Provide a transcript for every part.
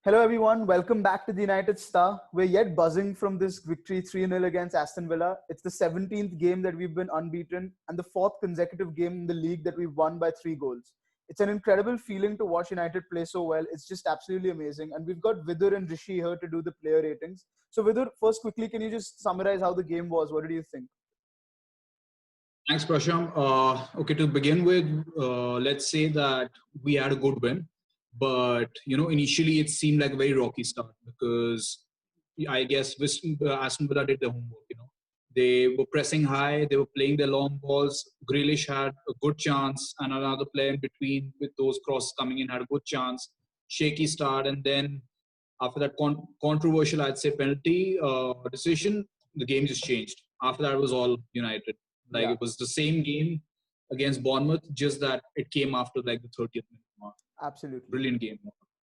Hello, everyone. Welcome back to the United Star. We're yet buzzing from this victory 3-0 against Aston Villa. It's the 17th game that we've been unbeaten and the fourth consecutive game in the league that we've won by 3 goals. It's an incredible feeling to watch United play so well. It's just absolutely amazing. And we've got Vidur and Rishi here to do the player ratings. So, Vidur, first, quickly, can you just summarize how the game was? What did you think? Thanks, Prasham. Okay, to begin with, let's say that we had a good win, but initially it seemed like a very rocky start because I guess Aston Villa did their homework. They were pressing high, they were playing their long balls. Grealish had a good chance, and another player in between with those crosses coming in had a good chance. Shaky start, and then after that controversial, I'd say, penalty decision, the game just changed. After that, it was all United. Like it was the same game against Bournemouth, just that it came after like the 30th minute mark. Absolutely. Brilliant game.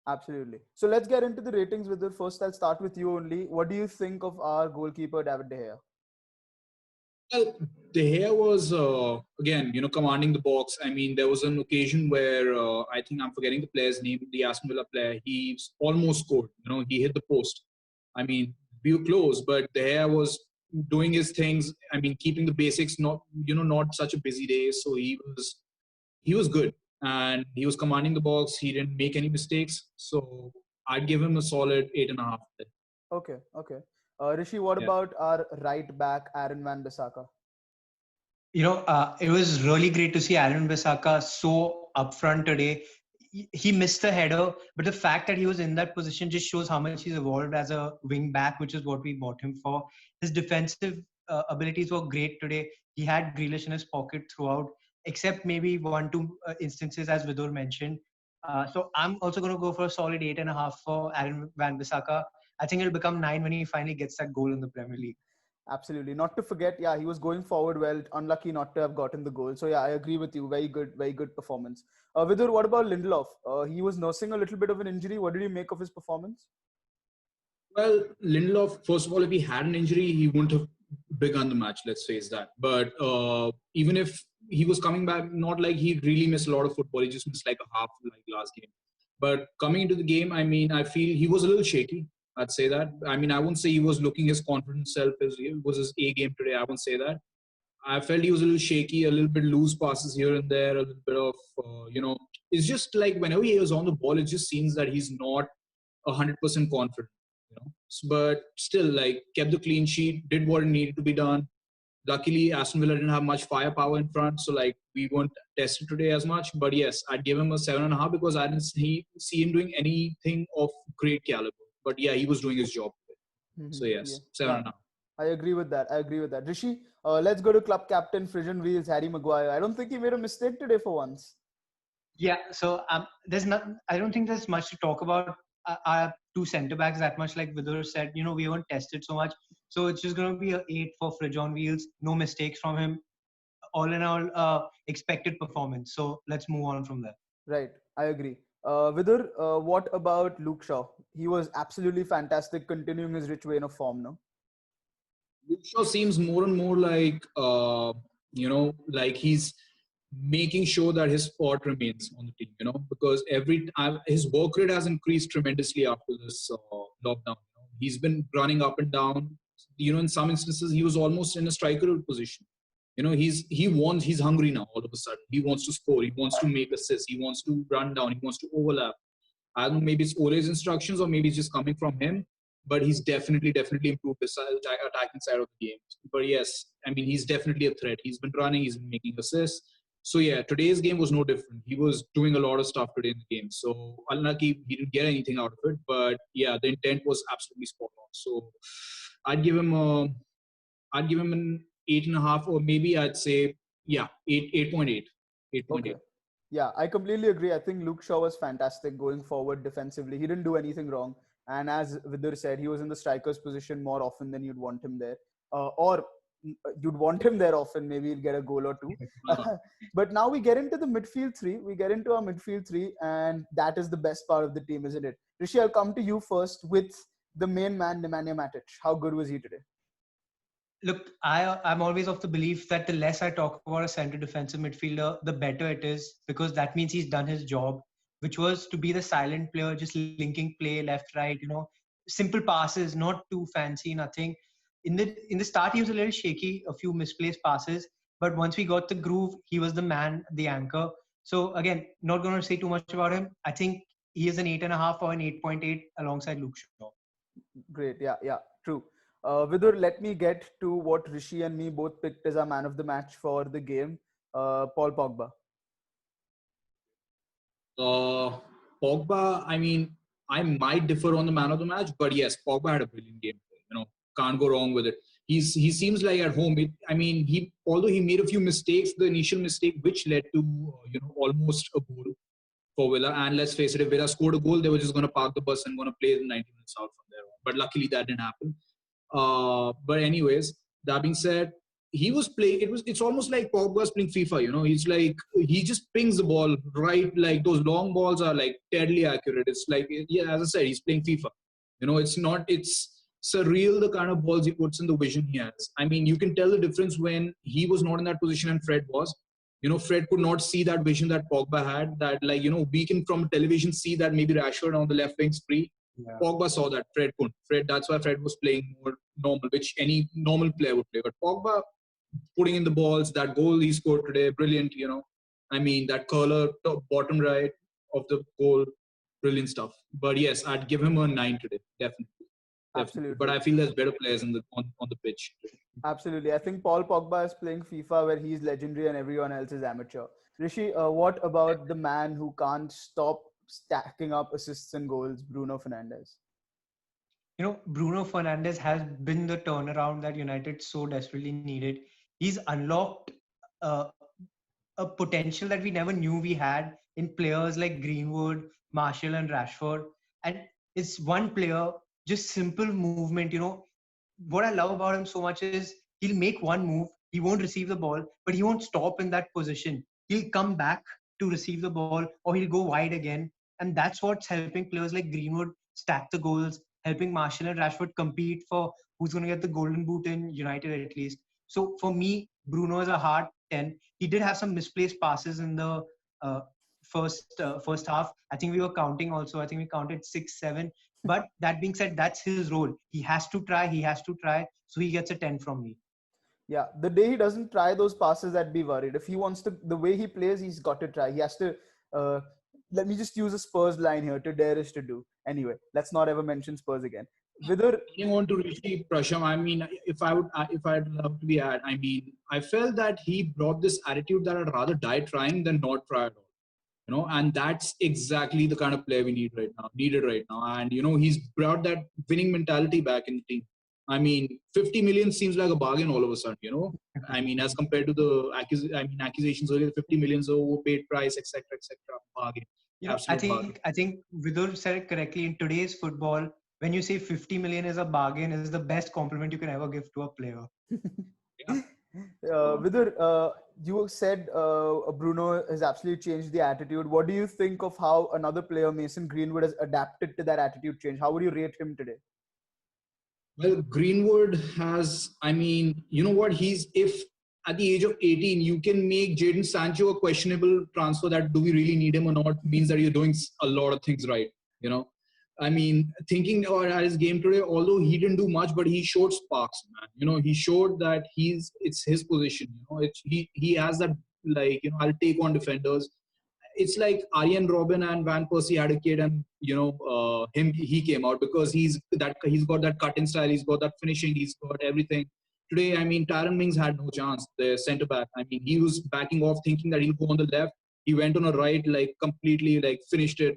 Absolutely. So let's get into the ratings with the first. I'll start with you only. What do you think of our goalkeeper, David De Gea? Well, De Gea was, again, commanding the box. I mean, there was an occasion where I think I'm forgetting the player's name, the Aston Villa player. He almost scored. He hit the post. I mean, we were close, but De Gea was doing his things. I mean, keeping the basics, not such a busy day. So he was good, and he was commanding the box. He didn't make any mistakes. So I'd give him a solid 8.5. Okay. Rishi, what about our right back, Aaron Wan-Bissaka? It was really great to see Aaron Bissaka so upfront today. He missed the header, but the fact that he was in that position just shows how much he's evolved as a wing back, which is what we bought him for. His defensive abilities were great today. He had Grealish in his pocket throughout, except maybe 1-2 instances, as Vidur mentioned. So I'm also going to go for a solid 8.5 for Aaron Wan-Bissaka. I think it'll become 9 when he finally gets that goal in the Premier League. Absolutely. Not to forget, he was going forward well. Unlucky not to have gotten the goal. So, I agree with you. Very good performance. Vidur, what about Lindelof? He was nursing a little bit of an injury. What did you make of his performance? Well, Lindelof, first of all, if he had an injury, he wouldn't have begun the match, let's face that. But even if he was coming back, not like he really missed a lot of football. He just missed like a half like last game. But coming into the game, I mean, I feel he was a little shaky. I'd say that. I mean, I wouldn't say he was looking his confident self as it was his A game today. I wouldn't say that. I felt he was a little shaky, a little bit loose passes here and there, a little bit of, it's just like whenever he was on the ball, it just seems that he's not 100% confident. But still, like, kept the clean sheet, did what needed to be done. Luckily, Aston Villa didn't have much firepower in front, so like we weren't tested today as much. But yes, I'd give him a 7.5 because I didn't see him doing anything of great caliber. But yeah, he was doing his job. So yes, 7.5. I agree with that. Rishi, let's go to club captain Frisian Wheels, Harry Maguire. I don't think he made a mistake today for once. Yeah, so I don't think there's much to talk about our two centre backs that much. Like Vidur said, we weren't tested so much. So it's just going to be an 8 for Fridge on Wheels. No mistakes from him. All in all, expected performance. So let's move on from there. Right, I agree. Vidur, what about Luke Shaw? He was absolutely fantastic, continuing his rich vein of form now. Luke Shaw seems more and more like, like he's making sure that his spot remains on the team, because every time his work rate has increased tremendously after this lockdown. He's been running up and down. In some instances, he was almost in a striker position. He's hungry now all of a sudden. He wants to score. He wants to make assists. He wants to run down. He wants to overlap. I don't know, maybe it's Ole's instructions or maybe it's just coming from him. But he's definitely improved his attacking side of the game. But yes, I mean, he's definitely a threat. He's been running. He's been making assists. So yeah, today's game was no different. He was doing a lot of stuff today in the game. So unlucky he didn't get anything out of it. But yeah, the intent was absolutely spot on. So I'd give him an 8.5, or maybe I'd say 8.8. 8.8. Okay. Yeah, I completely agree. I think Luke Shaw was fantastic going forward defensively. He didn't do anything wrong. And as Vidur said, he was in the striker's position more often than you'd want him there. Or you'd want him there often, maybe he'll get a goal or two. But now we get into the midfield three. We get into our midfield three, and that is the best part of the team, isn't it? Rishi, I'll come to you first with the main man, Nemanja Matic. How good was he today? Look, I'm always of the belief that the less I talk about a centre defensive midfielder, the better it is, because that means he's done his job. which was to be the silent player, just linking play left, right, simple passes, not too fancy, nothing. In the start, he was a little shaky, a few misplaced passes, but once we got the groove, he was the man, the anchor. So again, not going to say too much about him. I think he is an 8.5 or an 8.8 alongside Luke Shaw. Great. Yeah, true. Vidur, let me get to what Rishi and me both picked as our man of the match for the game. Paul Pogba. Pogba, I mean, I might differ on the man of the match, but yes, Pogba had a brilliant game. Can't go wrong with it. He seems like at home. Although he made a few mistakes, the initial mistake which led to almost a goal for Villa. And let's face it, if Villa scored a goal, they were just going to park the bus and going to play 90 minutes out from there on. But luckily that didn't happen. But anyways, that being said, he was playing. It's almost like Pogba was playing FIFA. He's like he just pings the ball right. Like those long balls are like deadly accurate. It's like as I said, he's playing FIFA. It's not. It's surreal the kind of balls he puts in, the vision he has. I mean, you can tell the difference when he was not in that position and Fred was. Fred could not see that vision that Pogba had. That we can from television see that maybe Rashford on the left wing's free. Yeah. Pogba saw that. Fred couldn't. That's why Fred was playing more normal, which any normal player would play. But Pogba putting in the balls, that goal he scored today, brilliant. I mean, that curler bottom right of the goal, brilliant stuff. But yes, I'd give him a 9 today, definitely. Absolutely. But I feel there's better players on the pitch. Absolutely. I think Paul Pogba is playing FIFA where he's legendary and everyone else is amateur. Rishi, what about the man who can't stop stacking up assists and goals, Bruno Fernandes? Bruno Fernandes has been the turnaround that United so desperately needed. He's unlocked a potential that we never knew we had in players like Greenwood, Martial, and Rashford. And it's one player, just simple movement. What I love about him so much is he'll make one move, he won't receive the ball, but he won't stop in that position. He'll come back to receive the ball, or he'll go wide again. And that's what's helping players like Greenwood stack the goals, helping Martial and Rashford compete for who's going to get the golden boot in United at least. So for me, Bruno is a hard 10. He did have some misplaced passes in the first half. I think we were counting also. I think we counted 6, 7. But that being said, that's his role. He has to try. So he gets a 10 from me. Yeah, the day he doesn't try those passes, I'd be worried. If he wants to, the way he plays, he's got to try. He has to, let me just use a Spurs line here, to dare is to do. Anyway, let's not ever mention Spurs again. Vidur, I want to Rishi Prasham. I mean, if I'd love to be at, I mean, I felt that he brought this attitude that I'd rather die trying than not try at all. And that's exactly the kind of player we needed right now. And, he's brought that winning mentality back in the team. I mean, 50 million seems like a bargain all of a sudden, I mean, as compared to the accusations earlier, 50 million is overpaid price, etc., bargain. I think Vidur said it correctly. In today's football, when you say 50 million is a bargain, is the best compliment you can ever give to a player. Yeah. Vidur, you said Bruno has absolutely changed the attitude. What do you think of how another player, Mason Greenwood, has adapted to that attitude change? How would you rate him today? Well, Greenwood has, I mean, you know what? If at the age of 18, you can make Jadon Sancho a questionable transfer, that do we really need him or not, means that you're doing a lot of things right, I mean, thinking at his game today, although he didn't do much, but he showed sparks, man. He showed that it's his position. He has that, like, I'll take on defenders. It's like Arjen Robben and Van Persie had a kid, and he came out because he's got that cutting style, he's got that finishing, he's got everything. Today, I mean, Tyrone Mings had no chance. The centre back, I mean, he was backing off, thinking that he'll go on the left. He went on a right, like completely, like finished it.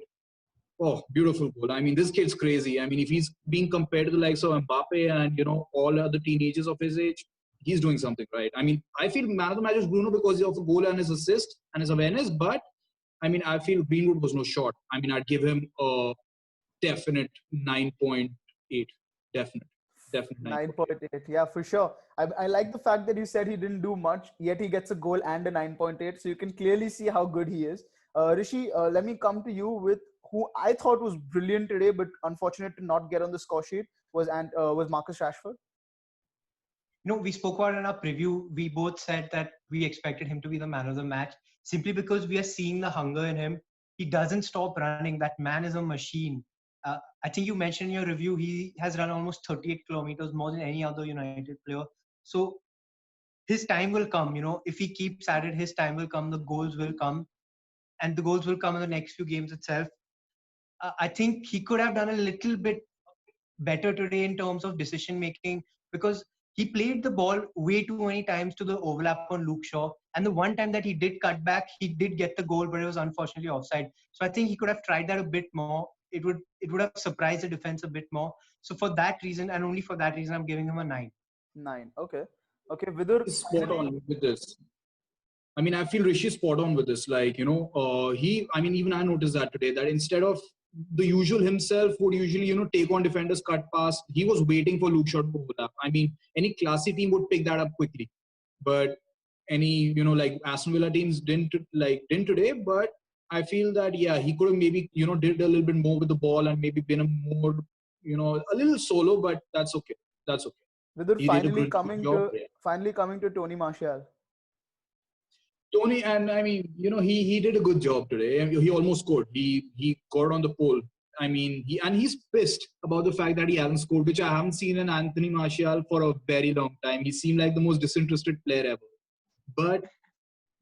Oh, beautiful goal. I mean, this kid's crazy. I mean, if he's being compared to the likes of Mbappe and, all other teenagers of his age, he's doing something right. I mean, I feel man of the match is Bruno because of the goal and his assist and his awareness. But, I mean, I feel Greenwood was no short. I mean, I'd give him a definite 9.8. Definite 9.8. Yeah, for sure. I like the fact that you said he didn't do much, yet he gets a goal and a 9.8. So you can clearly see how good he is. Rishi, let me come to you with who I thought was brilliant today, but unfortunate to not get on the score sheet, was Marcus Rashford. We spoke about it in our preview. We both said that we expected him to be the man of the match simply because we are seeing the hunger in him He doesn't stop running. That man is a machine. I think you mentioned in your review he has run almost 38 kilometers more than any other United player. So his time will come. If he keeps at it, his time will come. The goals will come, and the goals will come in the next few games itself. I think he could have done a little bit better today in terms of decision making, because he played the ball way too many times to the overlap on Luke Shaw. And the one time that he did cut back, he did get the goal, but it was unfortunately offside. So I think he could have tried that a bit more. It would have surprised the defense a bit more. So for that reason, and only for that reason, I'm giving him a 9. 9. Okay. Okay. Vidur, He's spot on with this. I mean, I feel Rishi is spot on with this. Like, even I noticed that today, that instead of the usual himself would usually, take on defenders, cut past, he was waiting for Luke Shaw to overlap. I mean, any classy team would pick that up quickly. But any, like Aston Villa teams didn't today. But I feel that, yeah, he could have maybe, did a little bit more with the ball and maybe been a more, a little solo, but that's okay. That's okay. Vidur, He did a good job. finally coming to Tony Martial. Tony, and I mean, he did a good job today. He almost scored. He got on the pole. I mean, he's pissed about the fact that he hasn't scored, which I haven't seen in Anthony Martial for a very long time. He seemed like the most disinterested player ever. But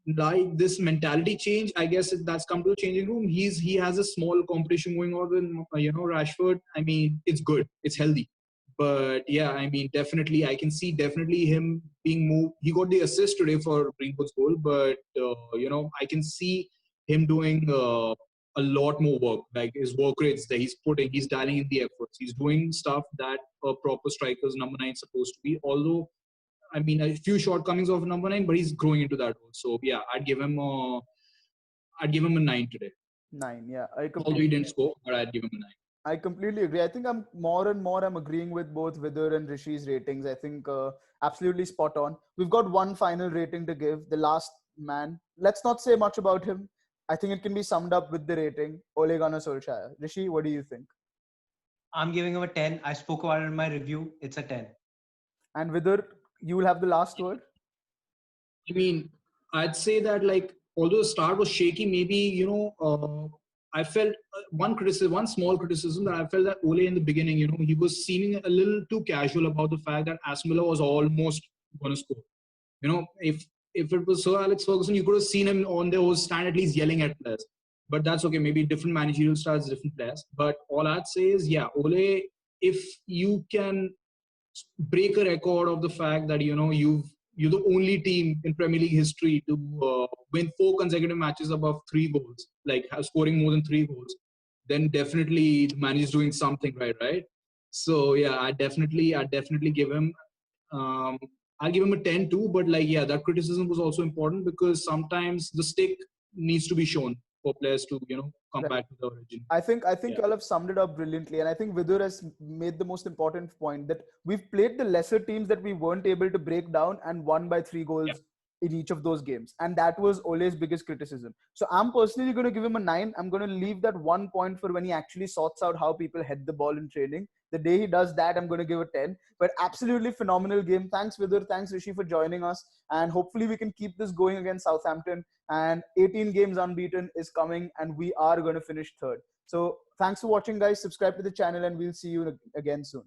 like this mentality change, I guess that's come to the changing room. He has a small competition going on with Rashford. I mean, it's good. It's healthy. But yeah, I mean, definitely, I can see definitely him being moved. He got the assist today for Greenwood's goal, but I can see him doing a lot more work. Like his work rates that he's putting, he's dialing in the efforts. He's doing stuff that a proper striker's number 9 is supposed to be. Although, I mean, a few shortcomings of number 9, but he's growing into that role. So yeah, I'd give him a 9 today. 9, yeah. Although he didn't score, but I'd give him a 9. I completely agree. I think I'm more and more I'm agreeing with both Vidur and Rishi's ratings. I think absolutely spot on. We've got one final rating to give. The last man. Let's not say much about him. I think it can be summed up with the rating. Ole Gunnar Solskjaer. Rishi, what do you think? I'm giving him a 10. I spoke about it in my review. It's a 10. And Vidur, you will have the last word. I mean, I'd say that although the start was shaky, maybe I felt one small criticism that I felt that Ole in the beginning, he was seeming a little too casual about the fact that Aston Villa was almost going to score. If it was Sir Alex Ferguson, you could have seen him on the stand at least yelling at players. But that's okay. Maybe different managerial styles, different players. But all I'd say is, yeah, Ole, if you can break a record of the fact that, you're the only team in Premier League history to win 4 consecutive matches above 3 goals, scoring more than 3 goals, then definitely the man is doing something right? So yeah, I definitely give him. I'll give him a 10 too, but that criticism was also important because sometimes the stick needs to be shown for players to come back to the origin. I think y'all have summed it up brilliantly, and I think Vidur has made the most important point that we've played the lesser teams that we weren't able to break down and won by 3 goals in each of those games, and that was Ole's biggest criticism. So I'm personally going to give him a 9. I'm going to leave that 1 point for when he actually sorts out how people head the ball in training. The day he does that, I'm going to give a 10. But absolutely phenomenal game. Thanks Vidur, thanks Rishi for joining us, and hopefully we can keep this going against Southampton. And 18 games unbeaten is coming, and we are going to finish 3rd. So thanks for watching, guys. Subscribe to the channel, and we'll see you again soon.